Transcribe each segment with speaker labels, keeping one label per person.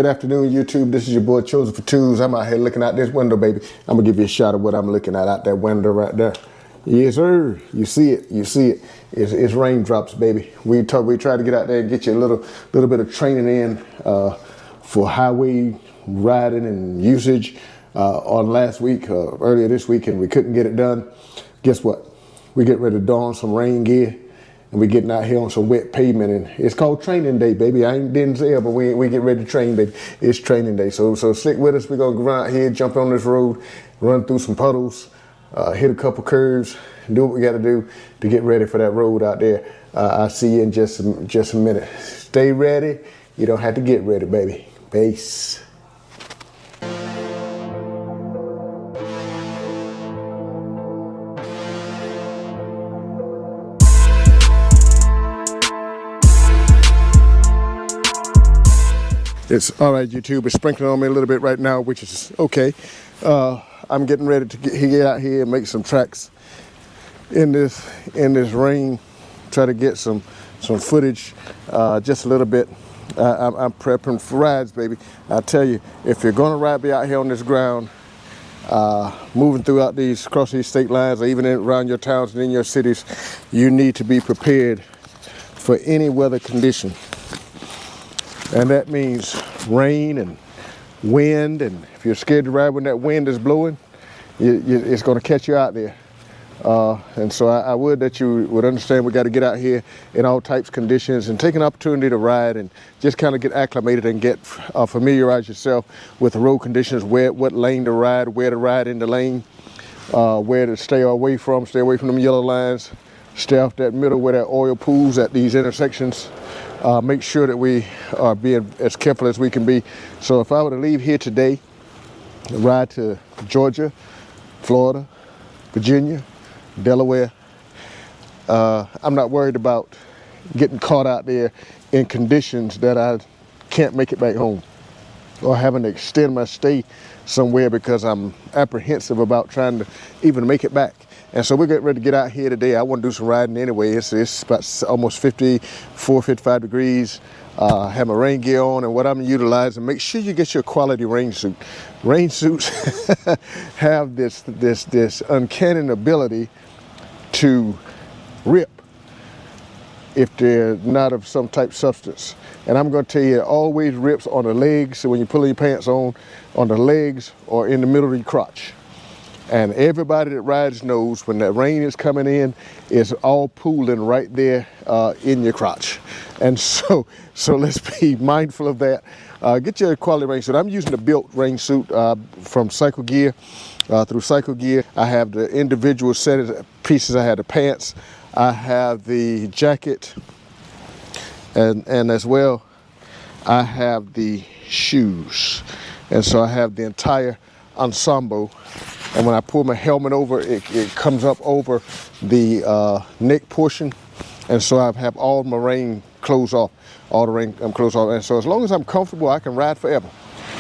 Speaker 1: Good afternoon, YouTube. This is your boy Chosen for Twos. I'm out here looking out this window, baby. I'm gonna give you a shot of what I'm looking at out that window right there. Yes, sir. You see it. You see it. It's raindrops, baby. We try to get out there and get you a little bit of training in for highway riding and usage on last week, earlier this week, and we couldn't get it done. Guess what? We get ready to don some rain gear. And we getting out here on some wet pavement, and it's called training day, baby. I didn't say it, but we get ready to train, baby. It's training day, so stick with us. We're gonna go out here, jump on this road, run through some puddles, hit a couple curves, do what we got to do to get ready for that road out there. I'll see you in just a minute. Stay ready. You don't have to get ready, baby. Peace. It's all right, YouTube. It's sprinkling on me a little bit right now, which is okay. I'm getting ready to get out here and make some tracks in this rain. Try to get some footage, just a little bit. I'm prepping for rides, baby. I tell you, if you're gonna ride me out here on this ground, moving throughout across these state lines, or even around your towns and in your cities, you need to be prepared for any weather condition. And that means rain and wind, and if you're scared to ride when that wind is blowing, it's going to catch you out there. And so I would that you would understand we got to get out here in all types of conditions and take an opportunity to ride and just kind of get acclimated and get familiarize yourself with the road conditions, what lane to ride, where to ride in the lane, where to stay away from them yellow lines, stay off that middle where that oil pools at these intersections. Make sure that we are being as careful as we can be. So if I were to leave here today, ride to Georgia, Florida, Virginia, Delaware, I'm not worried about getting caught out there in conditions that I can't make it back home, or having to extend my stay somewhere because I'm apprehensive about trying to even make it back. And so we're getting ready to get out here today. I want to do some riding anyway. It's about almost 54, 55 degrees. Have my rain gear on, and what I'm utilizing, make sure you get your quality rain suit. Rain suits have this uncanny ability to rip if they're not of some type of substance. And I'm going to tell you, it always rips on the legs. So when you pull your pants on the legs or in the middle of your crotch. And everybody that rides knows when that rain is coming in, it's all pooling right there in your crotch. And so let's be mindful of that. Get your quality rain suit. I'm using the built rain suit from Cycle Gear. Through Cycle Gear, I have the individual set of pieces. I have the pants, I have the jacket, and as well, I have the shoes. And so I have the entire ensemble. And when I pull my helmet over, it comes up over the neck portion. And so I have all my rain clothes off, all the rain clothes off. And so as long as I'm comfortable, I can ride forever.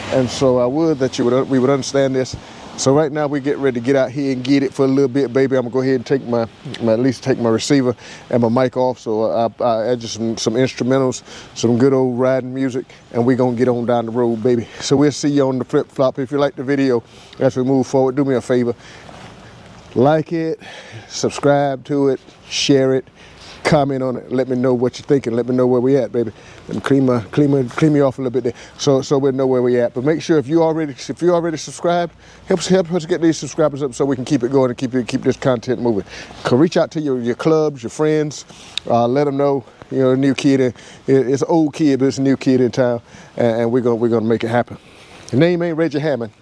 Speaker 1: And so I would that we would understand this. So right now we get ready to get out here and get it for a little bit, baby. I'm gonna go ahead and take at least take my receiver and my mic off. So I add just some instrumentals, some good old riding music, and we're gonna get on down the road, baby. So we'll see you on the flip flop. If you like the video as we move forward, do me a favor. Like it, subscribe to it, share it, comment on it, let me know what you're thinking, let me know where we at, baby. And clean me off a little bit there, so we'll know where we at. But make sure if you already subscribed, help us get these subscribers up so we can keep it going and keep this content moving. Reach out to your clubs, your friends, let them know, you know, a new kid. It's an old kid, but it's a new kid in town, and we're gonna make it happen. The name ain't Reggie Hammond.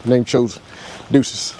Speaker 1: Name Chosen. Deuces.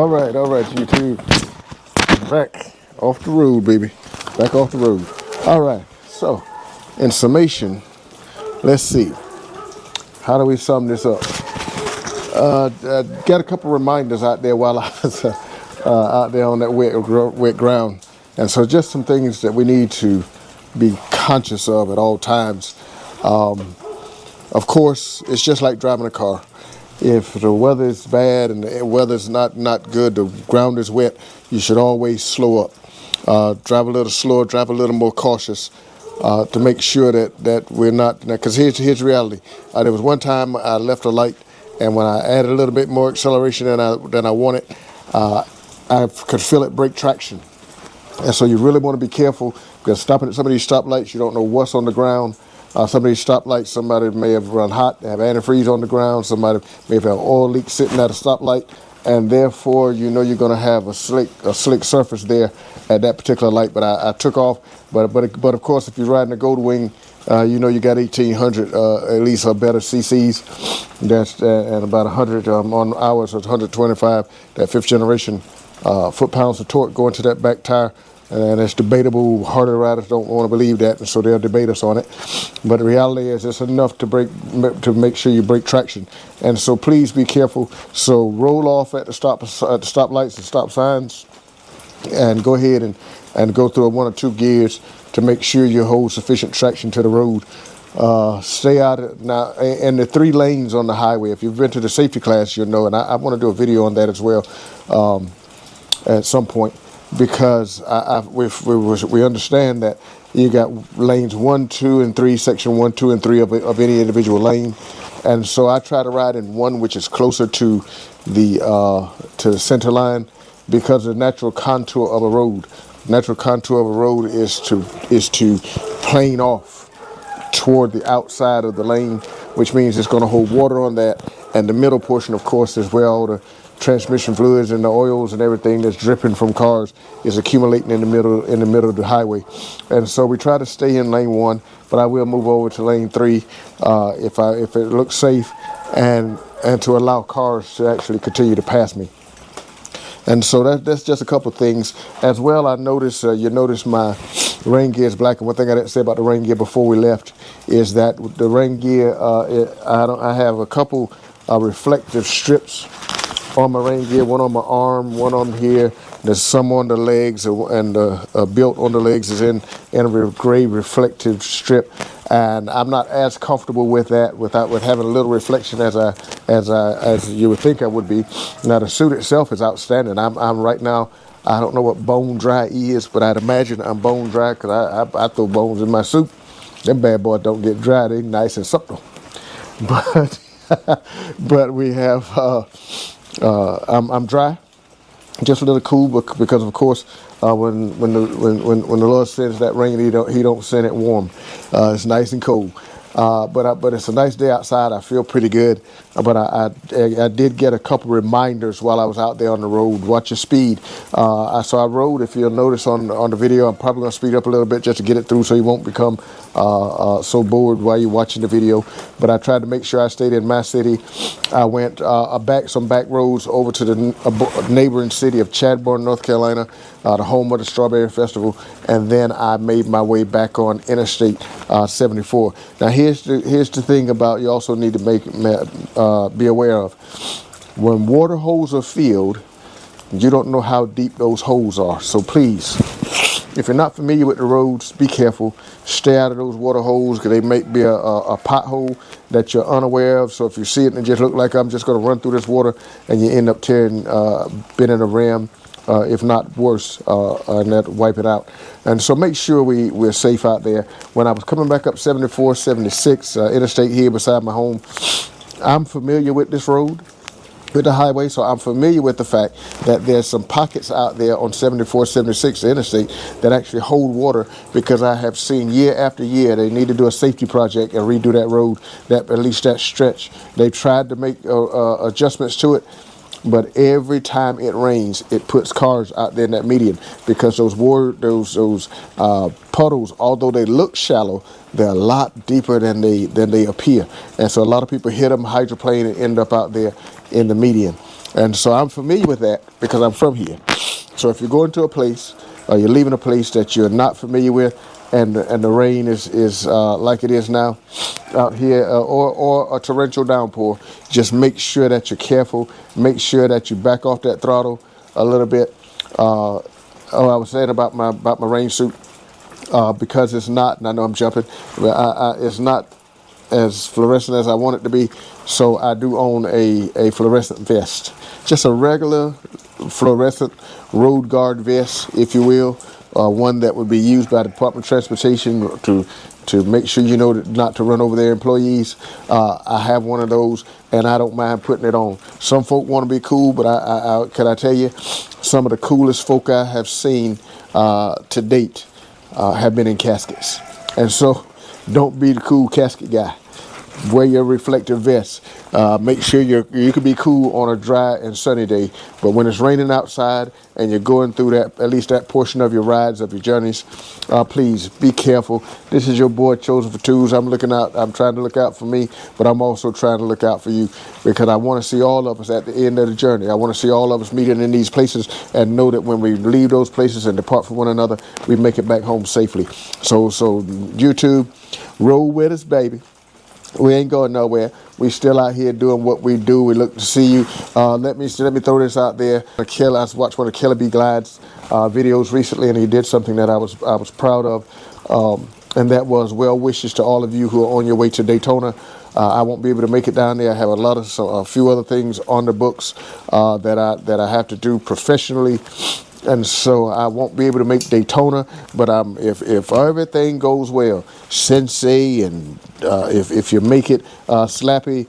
Speaker 1: All right, YouTube. Back off the road, baby. Back off the road. All right. So, in summation, let's see. How do we sum this up? Got a couple reminders out there while I was out there on that wet ground. And so just some things that we need to be conscious of at all times. Of course, it's just like driving a car. If the weather is bad and the weather's not good, the ground is wet, you should always slow up. Drive a little slower, drive a little more cautious to make sure that we're not, because here's the reality. There was one time I left a light, and when I added a little bit more acceleration than I wanted, I could feel it break traction. And so you really want to be careful, because stopping at some of these stoplights, you don't know what's on the ground. Some of these stoplights, somebody may have run hot, have antifreeze on the ground, somebody may have had an oil leak sitting at a stoplight, and therefore you know you're going to have a slick surface there at that particular light. But I took off, but of course if you're riding a Gold Wing, you know you got 1800 at least or better CCs. That's and about 100 on hours, so it's 125. That 5th generation foot-pounds of torque going to that back tire. And it's debatable. Harder riders don't want to believe that, and so they'll debate us on it. But the reality is, it's enough to make sure you break traction. And so, please be careful. So, roll off at the stoplights and stop signs, and go ahead and go through 1 or 2 gears to make sure you hold sufficient traction to the road. Stay out now. And the 3 lanes on the highway. If you've been to the safety class, you'll know. And I want to do a video on that as well at some point. Because we understand that you got lanes 1, 2, and 3, section 1, 2, and 3 of any individual lane, and so I try to ride in one which is closer to the center line, because the natural contour of a road. Natural contour of a road is to plane off toward the outside of the lane, which means it's going to hold water on that, and the middle portion, of course, is where all the transmission fluids and the oils and everything that's dripping from cars is accumulating in the middle of the highway. And so we try to stay in lane 1, but I will move over to lane 3 if it looks safe, and to allow cars to actually continue to pass me. And so that's just a couple of things. As well, I noticed, you notice my rain gear is black, and one thing I didn't say about the rain gear before we left is that the rain gear, I have a couple reflective strips on my rain gear, one on my arm, one on here. There's some on the legs, and built on the legs is in a gray reflective strip. And I'm not as comfortable with that, with having a little reflection as you would think I would be. Now the suit itself is outstanding. I'm right now, I don't know what bone dry is, but I'd imagine I'm bone dry, because I throw bones in my suit. Them bad boys don't get dry. They nice and supple. But we have. I'm dry, just a little cool, because of course when the Lord sends that rain, he don't send it warm. It's nice and cold. But it's a nice day outside. I feel pretty good. But I did get a couple reminders while I was out there on the road. Watch your speed. So I rode, if you'll notice on the video, I'm probably going to speed up a little bit just to get it through so you won't become so bored while you're watching the video. But I tried to make sure I stayed in my city. I went some back roads over to the neighboring city of Chadbourne, North Carolina, the home of the Strawberry Festival, and then I made my way back on Interstate 74. Now here's the thing about you also need to be aware of. When water holes are filled, you don't know how deep those holes are. So please, if you're not familiar with the roads, be careful. Stay out of those water holes, because they may be a pothole that you're unaware of. So if you see it and it just look like I'm just going to run through this water, and you end up tearing, bending a rim, if not worse, and that wipe it out. And so make sure we're safe out there. When I was coming back up 74, 76, interstate here beside my home, I'm familiar with this road, with the highway, so I'm familiar with the fact that there's some pockets out there on 74, 76, the interstate, that actually hold water, because I have seen year after year they need to do a safety project and redo that road, at least that stretch. They tried to make adjustments to it, but every time it rains, it puts cars out there in that median, because those puddles, although they look shallow, they're a lot deeper than they appear, and so a lot of people hit them, hydroplane, and end up out there in the median. And so I'm familiar with that because I'm from here. So if you're going to a place or you're leaving a place that you're not familiar with, and the rain is like it is now out here, or a torrential downpour, just make sure that you're careful. Make sure that you back off that throttle a little bit. I was saying about my rain suit, because it's not, and I know I'm jumping, but it's not as fluorescent as I want it to be. So I do own a fluorescent vest, just a regular fluorescent road guard vest, if you will, one that would be used by the Department of Transportation to make sure you know not to run over their employees. I have one of those, and I don't mind putting it on. Some folk want to be cool, but can I tell you, some of the coolest folk I have seen to date have been in caskets. And so don't be the cool casket guy. Wear your reflective vest. Make sure you can be cool on a dry and sunny day, but when it's raining outside and you're going through at least that portion of your rides, of your journeys, please be careful. This is your boy Chosen for Twos. I'm trying to look out for me, but I'm also trying to look out for you, because I want to see all of us at the end of the journey. I want to see all of us meeting in these places and know that when we leave those places and depart from one another, we make it back home safely. So YouTube, roll with us, baby. We ain't going nowhere. We still out here doing what we do. We look to see you. Let me throw this out there. I watched one of Killer B. Glide's videos recently, and he did something that I was proud of, and that was well wishes to all of you who are on your way to Daytona. I won't be able to make it down there. I have a few other things on the books that I have to do professionally. And so I won't be able to make Daytona, but if everything goes well, Sensei, and if you make it, Slappy,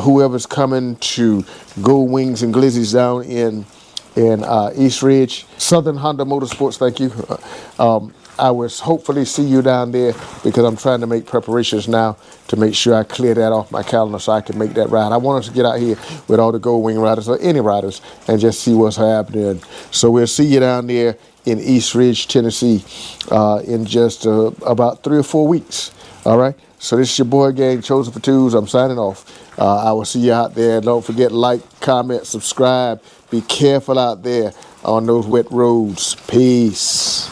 Speaker 1: whoever's coming to Gold Wings and Glizzies down in East Ridge, Southern Honda Motorsports, thank you. I will hopefully see you down there, because I'm trying to make preparations now to make sure I clear that off my calendar so I can make that ride. I want us to get out here with all the Gold Wing riders, or any riders, and just see what's happening. So we'll see you down there in East Ridge, Tennessee, in just about 3 or 4 weeks. All right? So this is your boy gang, Chosen for Twos. I'm signing off. I will see you out there. Don't forget, like, comment, subscribe. Be careful out there on those wet roads. Peace.